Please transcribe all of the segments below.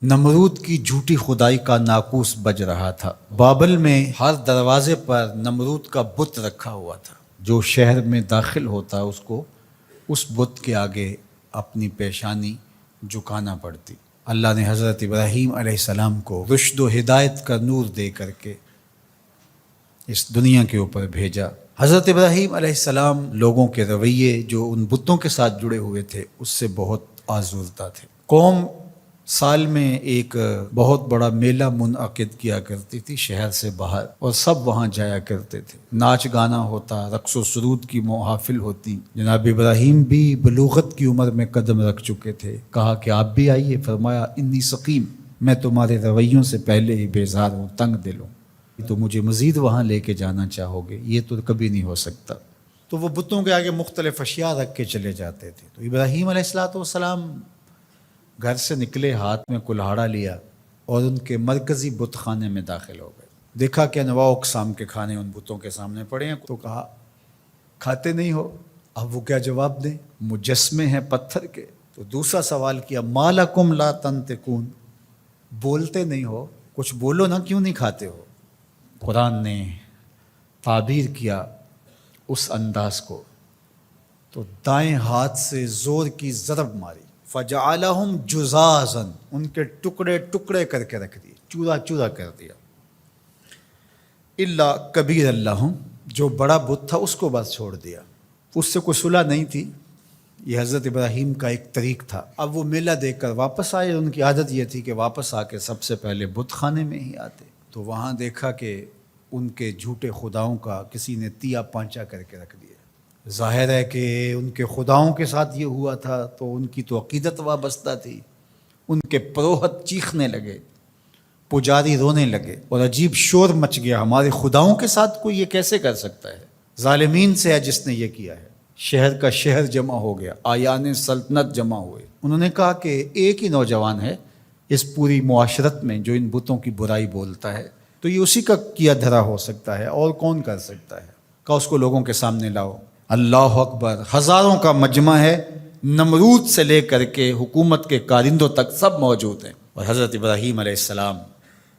نمرود کی جھوٹی خدائی کا ناقوس بج رہا تھا۔ بابل میں ہر دروازے پر نمرود کا بت رکھا ہوا تھا۔ جو شہر میں داخل ہوتا اس کو اس بت کے آگے اپنی پیشانی جھکانا پڑتی۔ اللہ نے حضرت ابراہیم علیہ السلام کو رشد و ہدایت کا نور دے کر کے اس دنیا کے اوپر بھیجا۔ حضرت ابراہیم علیہ السلام لوگوں کے رویے جو ان بتوں کے ساتھ جڑے ہوئے تھے اس سے بہت آزردہ تھے۔ قوم سال میں ایک بہت بڑا میلہ منعقد کیا کرتی تھی شہر سے باہر، اور سب وہاں جایا کرتے تھے۔ ناچ گانا ہوتا، رقص و سرود کی محافل ہوتی۔ جناب ابراہیم بھی بلوغت کی عمر میں قدم رکھ چکے تھے۔ کہا کہ آپ بھی آئیے۔ فرمایا انی سقیم، میں تمہارے رویوں سے پہلے ہی بیزار ہوں، تنگ دل ہوں، تو مجھے مزید وہاں لے کے جانا چاہو گے؟ یہ تو کبھی نہیں ہو سکتا۔ تو وہ بتوں کے آگے مختلف اشیاء رکھ کے چلے جاتے تھے۔ تو ابراہیم علیہ السلام گھر سے نکلے، ہاتھ میں کلہاڑا لیا اور ان کے مرکزی بت خانے میں داخل ہو گئے۔ دیکھا کہ انواع اقسام کے کھانے ان بتوں کے سامنے پڑے ہیں، تو کہا کھاتے نہیں ہو؟ اب وہ کیا جواب دیں؟ مجسمے ہیں پتھر کے۔ تو دوسرا سوال کیا، ما لکم لا تنطقون، بولتے نہیں ہو، کچھ بولو نا، کیوں نہیں کھاتے ہو؟ قرآن نے تعبیر کیا اس انداز کو، تو دائیں ہاتھ سے زور کی ضرب ماری، فجعلہم جزازا، ان کے ٹکڑے ٹکڑے کر کے رکھ دیے، چورا چورا کر دیا۔ الا کبیر اللہم، جو بڑا بت تھا اس کو بس چھوڑ دیا، اس سے کوئی صلح نہیں تھی۔ یہ حضرت ابراہیم کا ایک طریق تھا۔ اب وہ میلہ دیکھ کر واپس آئے، ان کی عادت یہ تھی کہ واپس آ کے سب سے پہلے بت خانے میں ہی آتے۔ تو وہاں دیکھا کہ ان کے جھوٹے خداؤں کا کسی نے تیا پانچا کر کے رکھ دیا۔ ظاہر ہے کہ ان کے خداؤں کے ساتھ یہ ہوا تھا تو ان کی تو عقیدت وابستہ تھی۔ ان کے پروہت چیخنے لگے، پجاری رونے لگے، اور عجیب شور مچ گیا، ہمارے خداؤں کے ساتھ کوئی یہ کیسے کر سکتا ہے؟ ظالمین سے ہے جس نے یہ کیا ہے۔ شہر کا شہر جمع ہو گیا، آیان سلطنت جمع ہوئے۔ انہوں نے کہا کہ ایک ہی نوجوان ہے اس پوری معاشرت میں جو ان بتوں کی برائی بولتا ہے، تو یہ اسی کا کیا دھرا ہو سکتا ہے، اور کون کر سکتا ہے؟ کہ اس کو لوگوں کے سامنے لاؤ۔ اللہ اکبر، ہزاروں کا مجمع ہے، نمرود سے لے کر کے حکومت کے کارندوں تک سب موجود ہیں۔ اور حضرت ابراہیم علیہ السلام،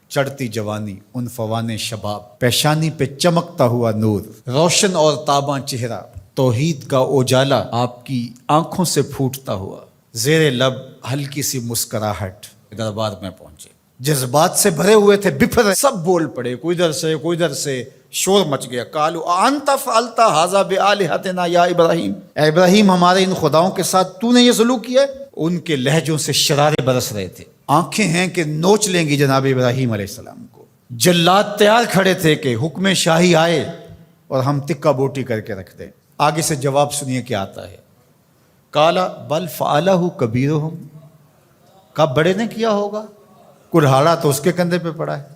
چڑھتی جوانی، عنفوان شباب، پیشانی پہ چمکتا ہوا نور، روشن اور تاباں چہرہ، توحید کا اجالا آپ کی آنکھوں سے پھوٹتا ہوا، زیر لب ہلکی سی مسکراہٹ، دربار میں پہنچے۔ جذبات سے بھرے ہوئے تھے، بفر سب بول پڑے، کوئی ادھر سے کوئی ادھر سے، شور مچ گیا۔ قالوا انت فعلت ھذا بآلہتنا یا ابراہیم، اے ابراہیم ہمارے ان خداؤں کے ساتھ تو نے یہ سلوک کیا ہے؟ ان کے لہجوں سے شرارے برس رہے تھے، آنکھیں ہیں کہ نوچ لیں گی جناب ابراہیم علیہ السلام کو۔ جلاد تیار کھڑے تھے کہ حکم شاہی آئے اور ہم تکہ بوٹی کر کے رکھ دیں۔ آگے سے جواب سنیے کیا آتا ہے۔ قال بل فعلہ کبیرہم، کب بڑے نے کیا ہوگا، کلہاڑا تو اس کے کندھے پہ پڑا ہے۔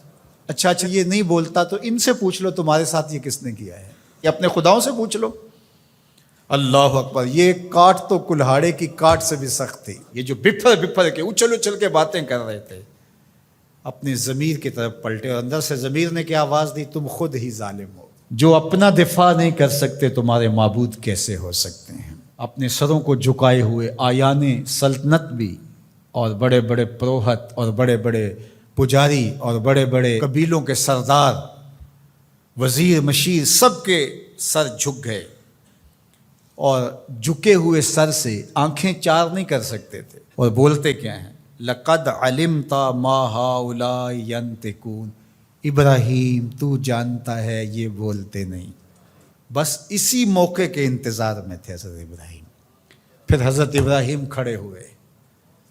اچھا یہ نہیں بولتا تو ان سے پوچھ لو تمہارے ساتھ یہ کس نے کیا ہے، یہ اپنے خداؤں سے پوچھ لو۔ اللہ اکبر، یہ کاٹ تو کلہاڑے کی کاٹ سے بھی سخت تھی۔ یہ جو بپھر کے اچھل اچھل کے باتیں کر رہے تھے، اپنے ضمیر کی طرف پلٹے، اور اندر سے ضمیر نے کیا آواز دی، تم خود ہی ظالم ہو، جو اپنا دفاع نہیں کر سکتے تمہارے معبود کیسے ہو سکتے ہیں؟ اپنے سروں کو جھکائے ہوئے آیان سلطنت بھی، اور بڑے بڑے پروہت، اور بڑے بڑے پجاری، اور بڑے بڑے قبیلوں کے سردار، وزیر مشیر، سب کے سر جھک گئے، اور جھکے ہوئے سر سے آنکھیں چار نہیں کر سکتے تھے، اور بولتے کیا ہیں، لقد علمت ما هؤلاء ينطقون، ابراہیم تو جانتا ہے یہ بولتے نہیں۔ بس اسی موقع کے انتظار میں تھے حضرت ابراہیم۔ پھر حضرت ابراہیم کھڑے ہوئے،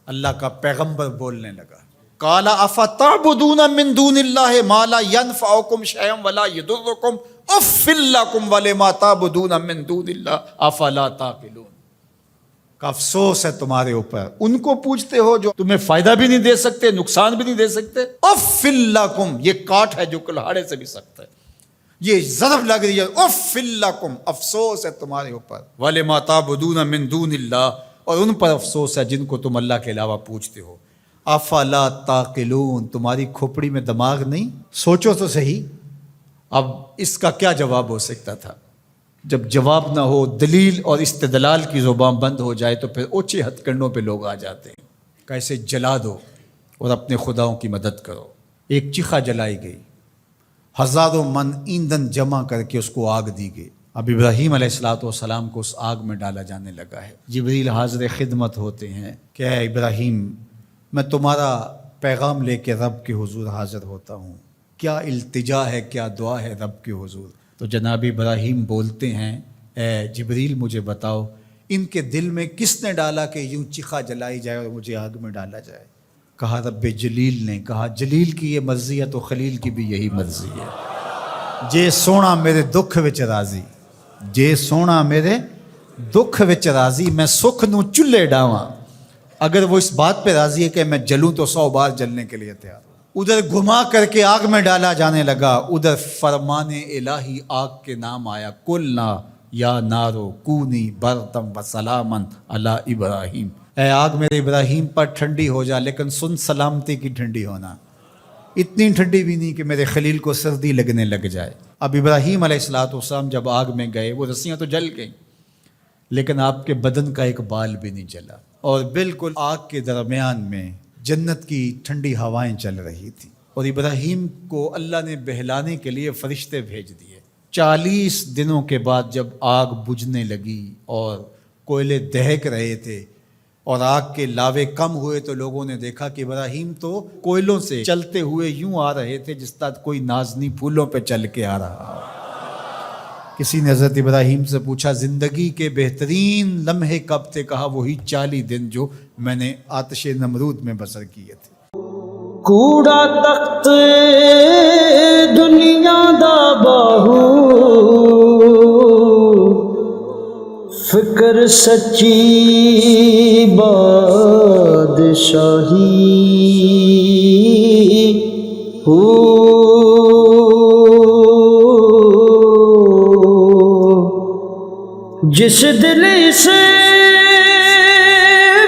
اللہ کا پیغمبر بولنے لگا، قال افتعبدون من دون اللہ ما لا ينفعکم شیئا ولا یضرکم اف لکم ولما تعبدون من دون اللہ افلا تعقلون۔ کا افسوس ہے تمہارے اوپر، ان کو پوچھتے ہو جو تمہیں فائدہ بھی نہیں دے سکتے، نقصان بھی نہیں دے سکتے۔ اف لکم، یہ کاٹ ہے جو کلہاڑے سے بھی سخت ہے، یہ ضرب لگ رہی ہے، اف لکم، افسوس ہے تمہارے اوپر، ولما تعبدون من دون اللہ، اور ان پر افسوس ہے جن کو تم اللہ کے علاوہ پوچھتے ہو۔ افلا تعقلون، تمہاری کھوپڑی میں دماغ نہیں؟ سوچو تو صحیح۔ اب اس کا کیا جواب ہو سکتا تھا؟ جب جواب نہ ہو، دلیل اور استدلال کی زبان بند ہو جائے تو پھر اونچے ہتھ کنڈوں پہ لوگ آ جاتے ہیں، کیسے جلا دو، اور اپنے خداؤں کی مدد کرو۔ ایک چیخا جلائی گئی، ہزاروں من ایندھن جمع کر کے اس کو آگ دی گئی۔ اب ابراہیم علیہ السلام کو اس آگ میں ڈالا جانے لگا ہے۔ جبریل حاضر خدمت ہوتے ہیں کہ اے ابراہیم، میں تمہارا پیغام لے کے رب کے حضور حاضر ہوتا ہوں، کیا التجا ہے، کیا دعا ہے رب کے حضور؟ تو جناب ابراہیم بولتے ہیں اے جبریل مجھے بتاؤ ان کے دل میں کس نے ڈالا کہ یوں چیخا جلائی جائے اور مجھے آگ میں ڈالا جائے؟ کہا رب جلیل نے۔ کہا جلیل کی یہ مرضی ہے تو خلیل کی بھی یہی مرضی ہے۔ جے سونا میرے دکھ وچ راضی، جے سونا میرے دکھ وچ راضی، میں سکھ نو چلے ڈاواں۔ اگر وہ اس بات پہ راضی ہے کہ میں جلوں تو 100 بار جلنے کے لیے تیار ہوں۔ ادھر گھما کر کے آگ میں ڈالا جانے لگا، ادھر فرمان الہی آگ کے نام آیا، قلنا یا نارو کونی بردم و سلامن علی ابراہیم۔ اے آگ میرے ابراہیم پر ٹھنڈی ہو جا، لیکن سن سلامتی کی ٹھنڈی ہونا، اتنی ٹھنڈی بھی نہیں کہ میرے خلیل کو سردی لگنے لگ جائے۔ اب ابراہیم علیہ السلام جب آگ میں گئے، وہ رسیاں تو جل گئیں لیکن آپ کے بدن کا ایک بال بھی نہیں جلا، اور بالکل آگ کے درمیان میں جنت کی ٹھنڈی ہوائیں چل رہی تھیں، اور ابراہیم کو اللہ نے بہلانے کے لیے فرشتے بھیج دیے۔ 40 دنوں کے بعد جب آگ بجھنے لگی اور کوئلے دہک رہے تھے اور آگ کے لاوے کم ہوئے، تو لوگوں نے دیکھا کہ ابراہیم تو کوئلوں سے چلتے ہوئے یوں آ رہے تھے جس طرح کوئی نازنی پھولوں پہ چل کے آ رہا۔ کسی نے حضرت ابراہیم سے پوچھا زندگی کے بہترین لمحے کب تھے؟ کہا وہی 40 دن جو میں نے آتش نمرود میں بسر کیے تھے۔ کوڑا تخت دنیا دا باہو، فکر سچی بادشاہی ہو، جس دل سے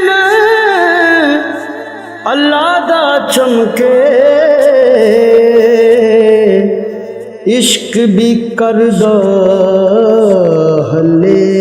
میں اللہ دا چمکے، عشق بھی کردہ ہلے